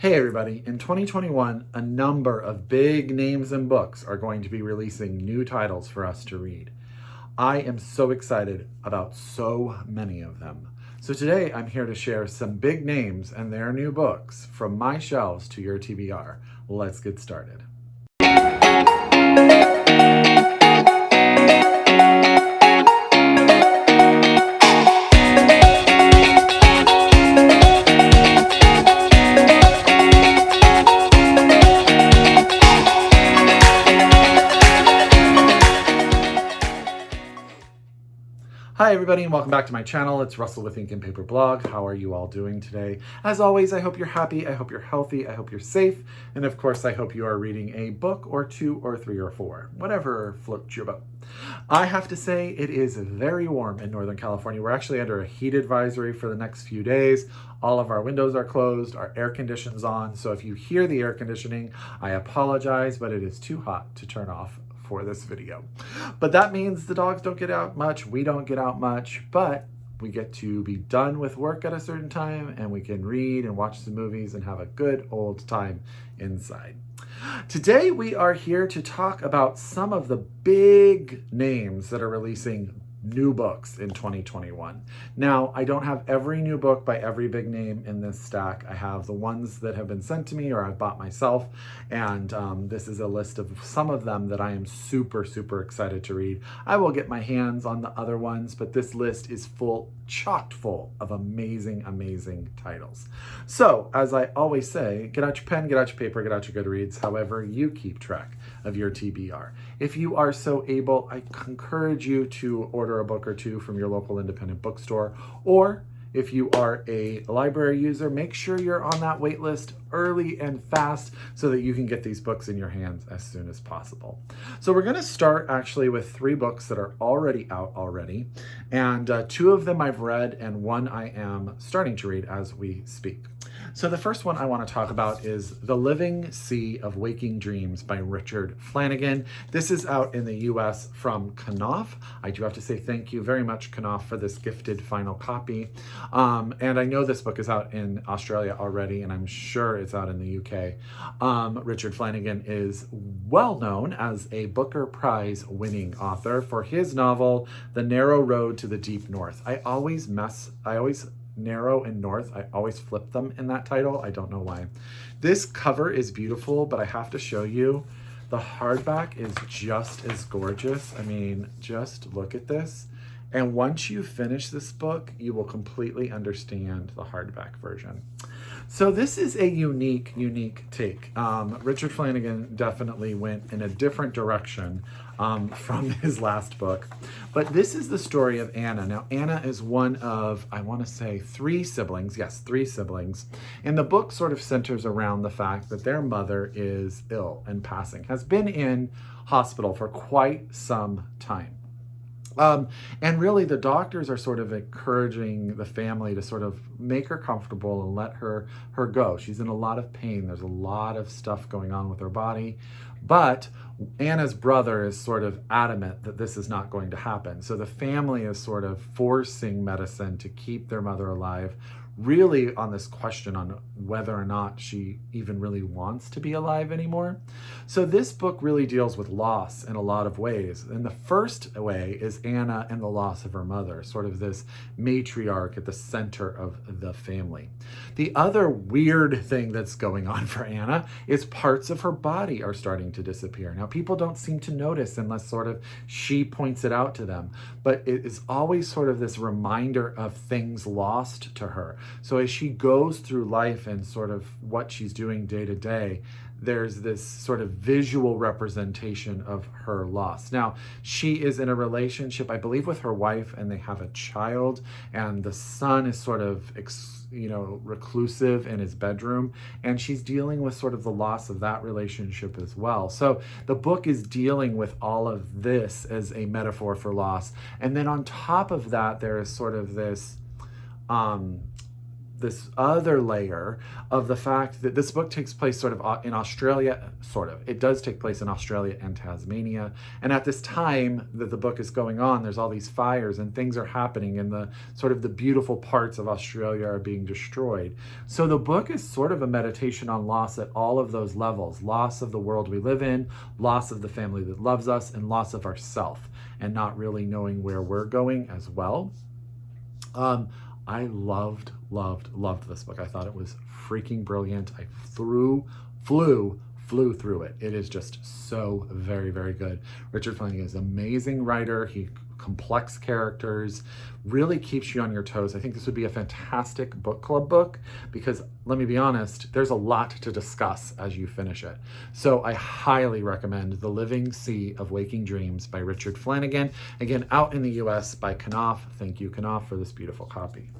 Hey everybody, in 2021, a number of big names and books are going to be releasing new titles for us to read. I am so excited about so many of them. So today I'm here to share some big names and their new books from my shelves to your TBR. Let's get started. Hi everybody and welcome back to my channel. It's Russell with Ink and Paper Blog. How are you all doing today? As always, I hope you're happy, I hope you're healthy, I hope you're safe, and of course I hope you are reading a book or two or three or four, whatever floats your boat. I have to say it is very warm in Northern California. We're actually under a heat advisory for the next few days. All of our windows are closed, our air conditioning's on, so if you hear the air conditioning, I apologize, but it is too hot to turn off for this video. But that means the dogs don't get out much, we don't get out much, but we get to be done with work at a certain time and we can read and watch some movies and have a good old time inside. Today we are here to talk about some of the big names that are releasing new books in 2021. Now, I don't have every new book by every big name in this stack. I have the ones that have been sent to me or I've bought myself, and this is a list of some of them that I am super excited to read. I will get my hands on the other ones, but this list is chocked full of amazing titles. So, as I always say, get out your pen, get out your paper, get out your Goodreads, however you keep track of your TBR. If you are so able, I encourage you to order a book or two from your local independent bookstore, or if you are a library user, make sure you're on that wait list early and fast so that you can get these books in your hands as soon as possible. So we're going to start actually with three books that are already out already, and two of them I've read and one I am starting to read as we speak. So the first one I want to talk about is The Living Sea of Waking Dreams by Richard Flanagan. This is out in the US from Knopf. I do have to say thank you very much, Knopf, for this gifted final copy. And I know this book is out in Australia already, and I'm sure it's out in the UK. Richard Flanagan is well known as a Booker Prize winning author for his novel, The Narrow Road to the Deep North. I always narrow and north, I always flip them in that title. I don't know why. This cover is beautiful, but I have to show you the hardback is just as gorgeous. I mean, just look at this. And once you finish this book, you will completely understand the hardback version. So this is a unique take. Richard Flanagan definitely went in a different direction from his last book. But this is the story of Anna. Now, Anna is one of, I want to say, three siblings. Yes, three siblings. And the book sort of centers around the fact that their mother is ill and passing, has been in hospital for quite some time. And really the doctors are sort of encouraging the family to sort of make her comfortable and let her go. She's in a lot of pain. There's a lot of stuff going on with her body, but Anna's brother is sort of adamant that this is not going to happen. So the family is sort of forcing medicine to keep their mother alive, really on this question on whether or not she even really wants to be alive anymore. So this book really deals with loss in a lot of ways. And the first way is Anna and the loss of her mother, sort of this matriarch at the center of the family. The other weird thing that's going on for Anna is parts of her body are starting to disappear. Now, people don't seem to notice unless sort of she points it out to them, but it is always sort of this reminder of things lost to her. So as she goes through life and sort of what she's doing day to day, there's this sort of visual representation of her loss. Now, she is in a relationship, I believe, with her wife, and they have a child, and the son is sort of reclusive in his bedroom, and she's dealing with sort of the loss of that relationship as well. So the book is dealing with all of this as a metaphor for loss. And then on top of that, there is sort of this this other layer of the fact that this book takes place sort of in Australia, sort of. It does take place in Australia and Tasmania. And at this time that the book is going on, there's all these fires and things are happening, and the sort of the beautiful parts of Australia are being destroyed. So the book is sort of a meditation on loss at all of those levels: loss of the world we live in, loss of the family that loves us, and loss of ourself, and not really knowing where we're going as well. I loved this book. I thought it was freaking brilliant. I flew through it. It is just so very, very good. Richard Flanagan is an amazing writer. He complex characters, really keeps you on your toes. I think this would be a fantastic book club book because, let me be honest, there's a lot to discuss as you finish it. So I highly recommend The Living Sea of Waking Dreams by Richard Flanagan. Again, out in the US by Knopf. Thank you, Knopf, for this beautiful copy.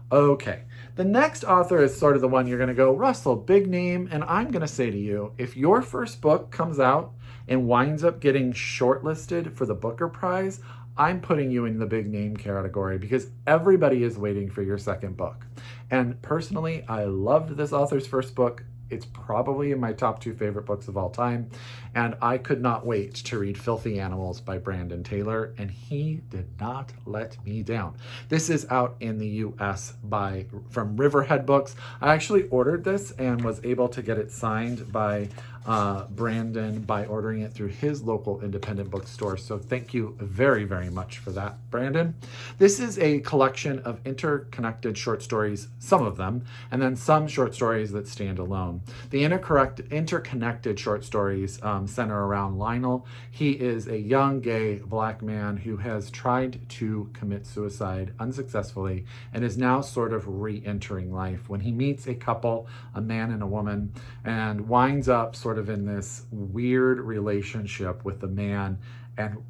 Okay, the next author is sort of the one you're going to go, Russell, big name, and I'm going to say to you, if your first book comes out and winds up getting shortlisted for the Booker Prize, I'm putting you in the big name category because everybody is waiting for your second book. And personally, I loved this author's first book. It's probably in my top 2 favorite books of all time. And I could not wait to read Filthy Animals by Brandon Taylor, and he did not let me down. This is out in the US from Riverhead Books. I actually ordered this and was able to get it signed by Brandon by ordering it through his local independent bookstore. So thank you very, very much for that, Brandon. This is a collection of interconnected short stories, some of them, and then some short stories that stand alone. The interconnected short stories center around Lionel. He is a young gay black man who has tried to commit suicide unsuccessfully and is now sort of re-entering life when he meets a couple, a man and a woman, and winds up sort of in this weird relationship with the man and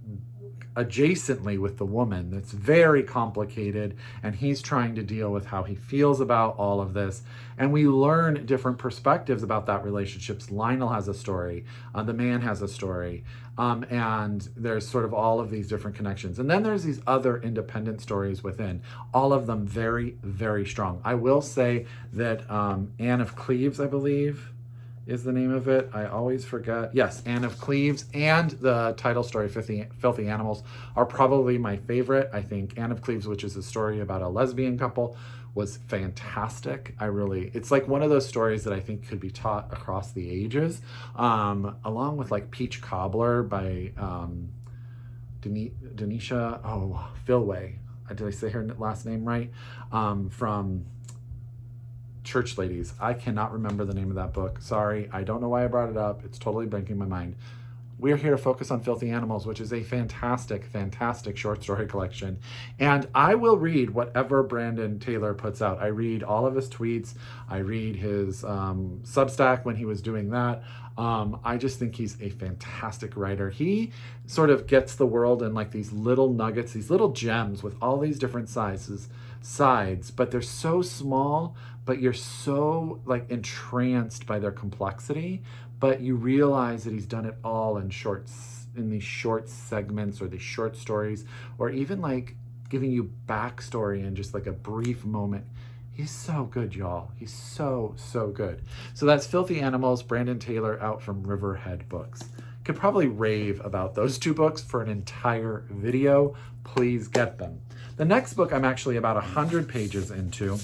adjacently with the woman that's very complicated, and he's trying to deal with how he feels about all of this. And we learn different perspectives about that relationships. Lionel has a story, the man has a story, and there's sort of all of these different connections. And then there's these other independent stories within, all of them very, very strong. I will say that Anne of Cleves, I believe, is the name of it. I always forget. Yes, Anne of Cleves and the title story, Filthy Animals, are probably my favorite. I think Anne of Cleves, which is a story about a lesbian couple, was fantastic. It's like one of those stories that I think could be taught across the ages, along with like Peach Cobbler by Denisha Philway. Did I say her last name right? From Church Ladies. I cannot remember the name of that book. Sorry, I don't know why I brought it up. It's totally blanking my mind. We're here to focus on Filthy Animals, which is a fantastic, fantastic short story collection. And I will read whatever Brandon Taylor puts out. I read all of his tweets. I read his Substack when he was doing that. I just think he's a fantastic writer. He sort of gets the world in like these little nuggets, these little gems with all these different sides, but they're so small, but you're so like entranced by their complexity, but you realize that he's done it all in these short segments or these short stories, or even like giving you backstory in just like a brief moment. He's so good, y'all. He's so, so good. So that's Filthy Animals, Brandon Taylor, out from Riverhead Books. Could probably rave about those 2 books for an entire video. Please get them. The next book I'm actually about 100 pages into,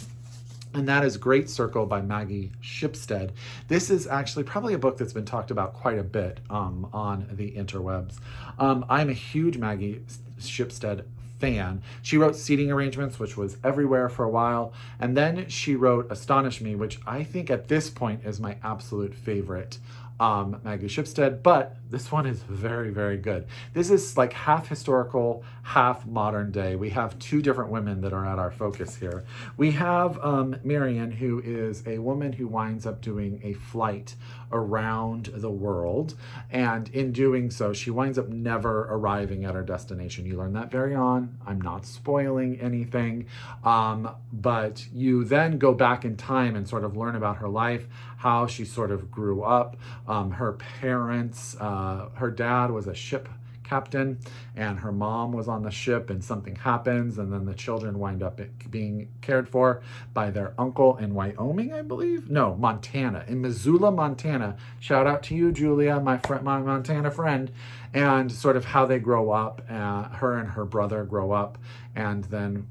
and that is Great Circle by Maggie Shipstead. This is actually probably a book that's been talked about quite a bit on the interwebs. I'm a huge Maggie Shipstead fan. She wrote Seating Arrangements, which was everywhere for a while, and then she wrote Astonish Me, which I think at this point is my absolute favorite Maggie Shipstead, but this one is very, very good. This is like half historical, half modern day. We have 2 different women that are at our focus here. We have Marion, who is a woman who winds up doing a flight around the world, and in doing so, she winds up never arriving at her destination. You learn that very on. I'm not spoiling anything, but you then go back in time and sort of learn about her life, how she sort of grew up, her parents, her dad was a ship captain, and her mom was on the ship and something happens, and then the children wind up being cared for by their uncle in Wyoming, I believe. No, Montana, in Missoula, Montana. Shout out to you, Julia, my Montana friend, and sort of how they grow up, her and her brother grow up, and then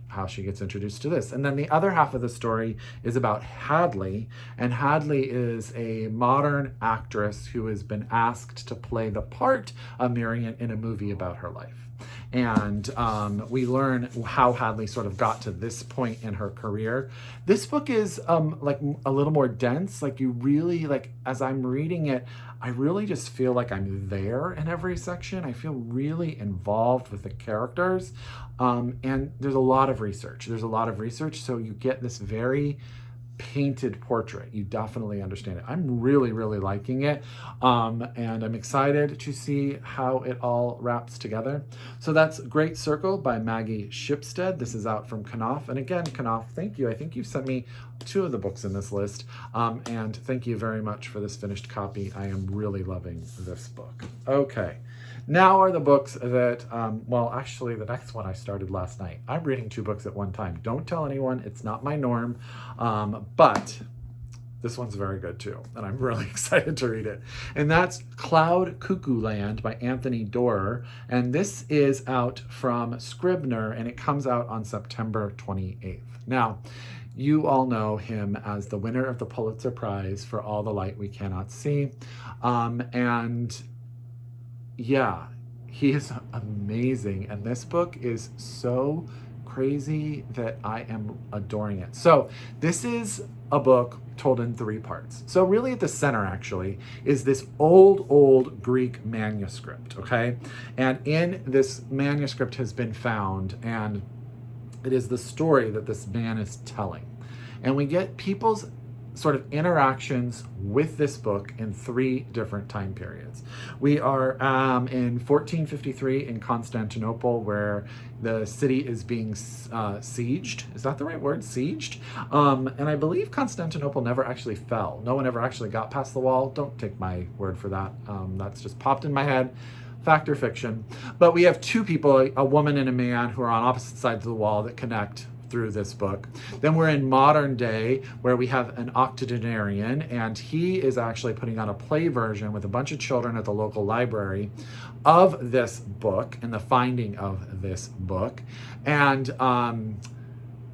how she gets introduced to this. And then the other half of the story is about Hadley, and Hadley is a modern actress who has been asked to play the part of Marion in a movie about her life. And we learn how Hadley sort of got to this point in her career. This book is like a little more dense. Like you really, like as I'm reading it, I really just feel like I'm there in every section. I feel really involved with the characters. And there's a lot of research. So you get this very painted portrait. You definitely understand it. I'm really, really liking it. And I'm excited to see how it all wraps together. So that's Great Circle by Maggie Shipstead. This is out from Knopf. And again, Knopf, thank you. I think you've sent me 2 of the books in this list. And thank you very much for this finished copy. I am really loving this book. Okay. Now are the books that, well, actually the next one I started last night. I'm reading 2 books at one time. Don't tell anyone, it's not my norm, but this one's very good too, and I'm really excited to read it. And that's Cloud Cuckoo Land by Anthony Doerr, and this is out from Scribner, and it comes out on September 28th. Now, you all know him as the winner of the Pulitzer Prize for All the Light We Cannot See, and yeah, he is amazing, and this book is so crazy that I am adoring it. So this is a book told in 3 parts. So really at the center actually is this old Greek manuscript, okay? And in this manuscript has been found, and it is the story that this man is telling. And we get people's sort of interactions with this book in 3 different time periods. We are in 1453 in Constantinople, where the city is being sieged. Is that the right word? Sieged? And I believe Constantinople never actually fell. No one ever actually got past the wall. Don't take my word for that. That's just popped in my head. Fact or fiction. But we have 2 people, a woman and a man, who are on opposite sides of the wall that connect through this book. Then we're in modern day, where we have an octogenarian, and he is actually putting on a play version with a bunch of children at the local library of this book and the finding of this book. And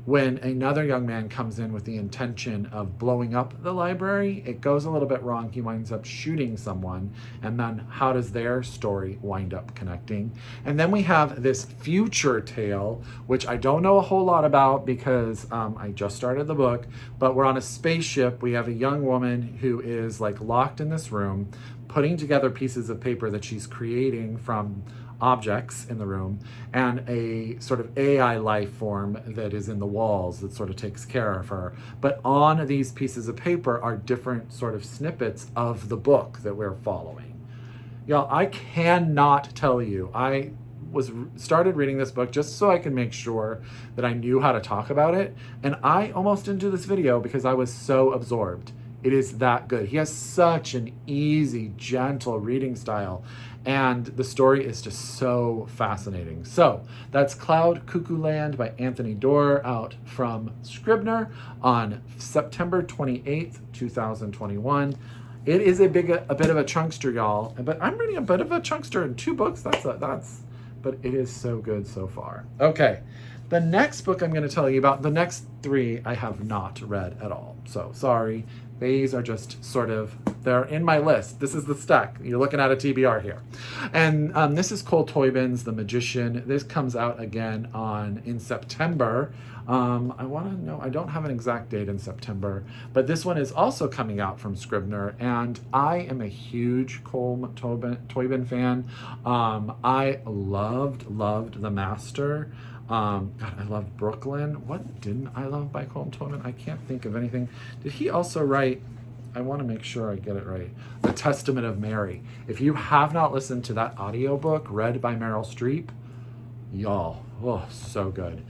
when another young man comes in with the intention of blowing up the library, it goes a little bit wrong. He winds up shooting someone, and then how does their story wind up connecting? And then we have this future tale, which I don't know a whole lot about because I just started the book, but we're on a spaceship. We have a young woman who is like locked in this room, putting together pieces of paper that she's creating from objects in the room, and a sort of AI life form that is in the walls that sort of takes care of her. But on these pieces of paper are different sort of snippets of the book that we're following. Y'all, I cannot tell you. I started reading this book just so I could make sure that I knew how to talk about it, and I almost didn't do this video because I was so absorbed. It is that good. He has such an easy, gentle reading style, and the story is just so fascinating. So that's Cloud Cuckoo Land by Anthony Doerr, out from Scribner on September 28th, 2021. It is a bit of a chunkster, y'all, but I'm reading a bit of a chunkster in 2 books. But it is so good so far. Okay, the next book I'm going to tell you about, the next 3 I have not read at all. So sorry. These are just sort of, they're in my list. This is the stack. You're looking at a TBR here. And this is Toibin's The Magician. This comes out again in September. I want to know, I don't have an exact date in September, but this one is also coming out from Scribner, and I am a huge Colm Toibin fan. I loved The Master. God, I love Brooklyn. What didn't I love by Colm Toibin? I can't think of anything. Did he also write, I want to make sure I get it right, The Testament of Mary? If you have not listened to that audiobook read by Meryl Streep, Y'all, oh, so good.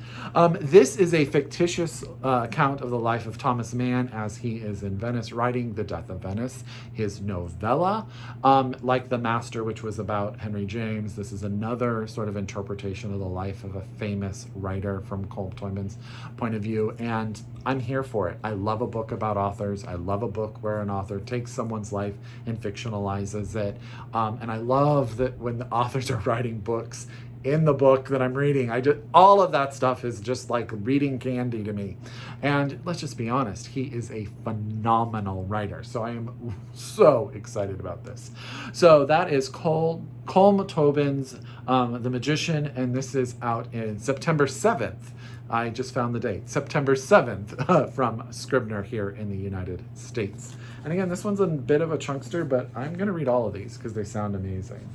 This is a fictitious account of the life of Thomas Mann as he is in Venice writing The Death of Venice, his novella. Like The Master, which was about Henry James, this is another sort of interpretation of the life of a famous writer from Colm Toibin's point of view, and I'm here for it. I love a book about authors. I love a book where an author takes someone's life and fictionalizes it. And I love that when the authors are writing books in the book that I'm reading, all of that stuff is just like reading candy to me. And let's just be honest, he is a phenomenal writer. So I am so excited about this. So that is Colm Toibin's The Magician, and this is out in September 7th. I just found the date, September 7th, from Scribner here in the United States. And again, this one's a bit of a chunkster, but I'm going to read all of these because they sound amazing.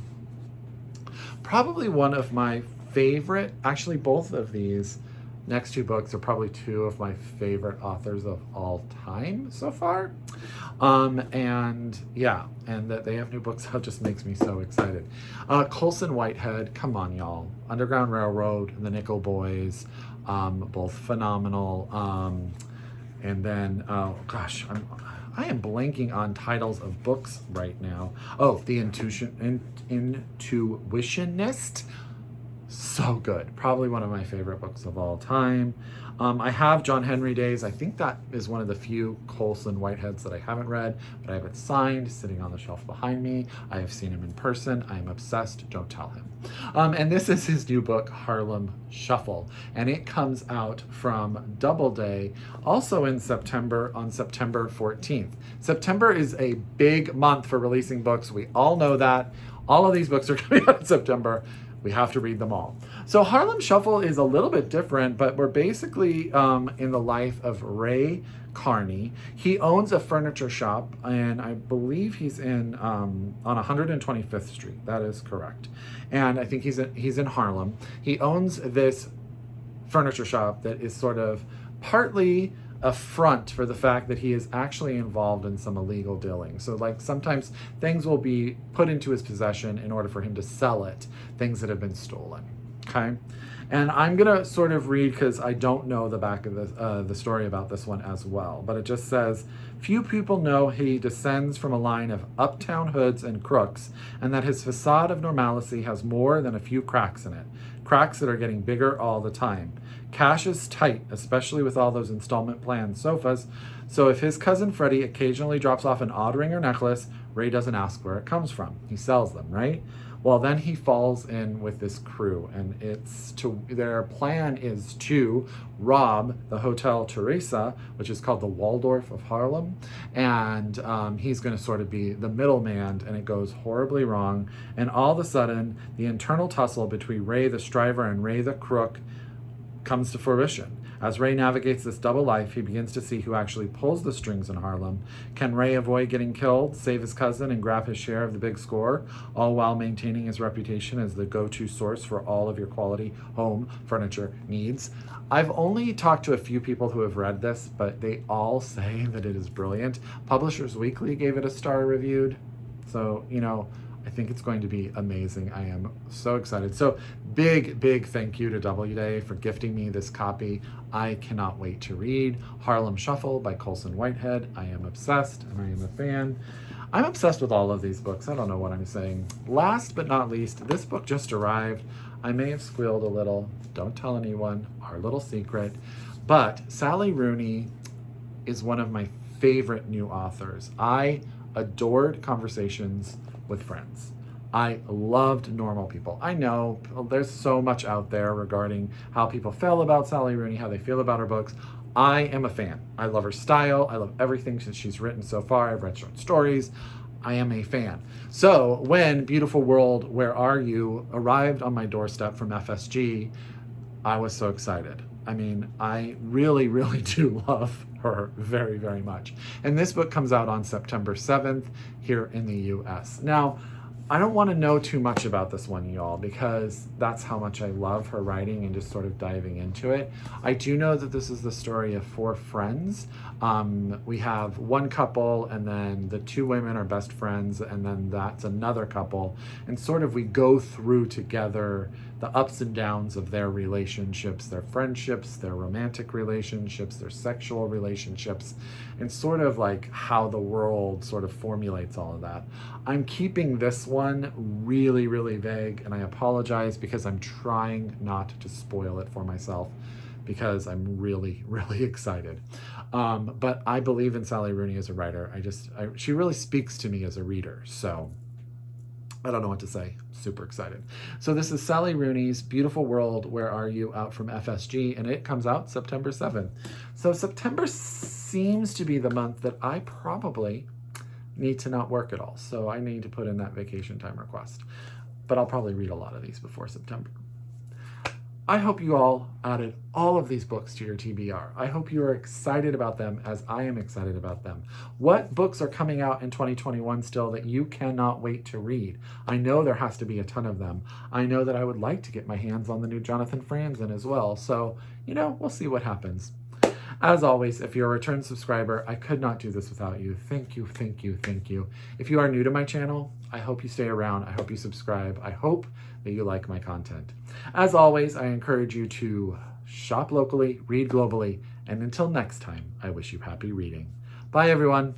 Probably one of my favorite, actually both of these next two books are probably two of my favorite authors of all time so far. And yeah, and that they have new books out just makes me so excited. Colson, Whitehead, come on y'all. Underground Railroad and The Nickel Boys, both phenomenal. And then, oh gosh, I am blanking on titles of books right now. Oh, The Intuitionist. So good. Probably one of my favorite books of all time. I have John Henry Days. I think that is one of the few Colson Whiteheads that I haven't read, but I have it signed, sitting on the shelf behind me. I have seen him in person. I am obsessed. Don't tell him. And this is his new book, Harlem Shuffle. And it comes out from Doubleday also in September, on September 14th. September is a big month for releasing books. We all know that. All of these books are coming out in September. We have to read them all. So Harlem Shuffle is a little bit different, but we're basically in the life of Ray Carney. He owns a furniture shop, and I believe he's in on 125th Street. That is correct. And I think he's in Harlem. He owns this furniture shop that is sort of partly a front for the fact that he is actually involved in some illegal dealing. So like sometimes things will be put into his possession in order for him to sell it, things that have been stolen. Okay. And I'm going to sort of read because I don't know the back of the story about this one as well. But it just says, few people know he descends from a line of uptown hoods and crooks, and that his facade of normalcy has more than a few cracks in it. Cracks that are getting bigger all the time. Cash is tight, especially with all those installment plan sofas. So if his cousin Freddie occasionally drops off an odd ring or necklace, Ray doesn't ask where it comes from. He sells them, right? Well, then he falls in with this crew, and their plan is to rob the Hotel Teresa, which is called the Waldorf of Harlem, and he's going to sort of be the middleman, and it goes horribly wrong. And all of a sudden, the internal tussle between Ray the Striver and Ray the Crook comes to fruition. As Ray navigates this double life, he begins to see who actually pulls the strings in Harlem. Can Ray avoid getting killed, save his cousin, and grab his share of the big score, all while maintaining his reputation as the go-to source for all of your quality home furniture needs? I've only talked to a few people who have read this, but they all say that it is brilliant. Publishers Weekly gave it a star reviewed. So, I think it's going to be amazing. I am so excited. So big thank you to DoubleDay for gifting me this copy. I cannot wait to read Harlem Shuffle by Colson Whitehead. I am obsessed and I am a fan. I'm obsessed with all of these books. I don't know what I'm saying. Last but not least, this book just arrived. I may have squealed a little. Don't tell anyone. Our little secret. But Sally Rooney is one of my favorite new authors. I adored Conversations with Friends. I loved Normal People. I know there's so much out there regarding how people feel about Sally Rooney, how they feel about her books. I am a fan. I love her style. I love everything she's written so far. I've read short stories. I am a fan. So when Beautiful World, Where Are You arrived on my doorstep from FSG, I was so excited. I mean, I really do love her very, very much. And this book comes out on September 7th here in the US. Now, I don't want to know too much about this one, y'all, because that's how much I love her writing and just sort of diving into it. I do know that this is the story of four friends. We have one couple, and then the two women are best friends, and then that's another couple. And sort of we go through together the ups and downs of their relationships, their friendships, their romantic relationships, their sexual relationships, and sort of like how the world sort of formulates all of that. I'm keeping this one really, really vague, and I apologize because I'm trying not to spoil it for myself because I'm really, really excited. But I believe in Sally Rooney as a writer. She really speaks to me as a reader. So I don't know what to say. Super excited. So this is Sally Rooney's Beautiful World, Where Are You? Out from FSG, and it comes out September 7th. So September seems to be the month that I probably need to not work at all. So I need to put in that vacation time request. But I'll probably read a lot of these before September. I hope you all added all of these books to your TBR. I hope you are excited about them as I am excited about them. What books are coming out in 2021 still that you cannot wait to read? I know there has to be a ton of them. I know that I would like to get my hands on the new Jonathan Franzen as well. So, we'll see what happens. As always, if you're a return subscriber, I could not do this without you. Thank you, thank you, thank you. If you are new to my channel, I hope you stay around. I hope you subscribe. I hope that you like my content. As always, I encourage you to shop locally, read globally, and until next time, I wish you happy reading. Bye, everyone.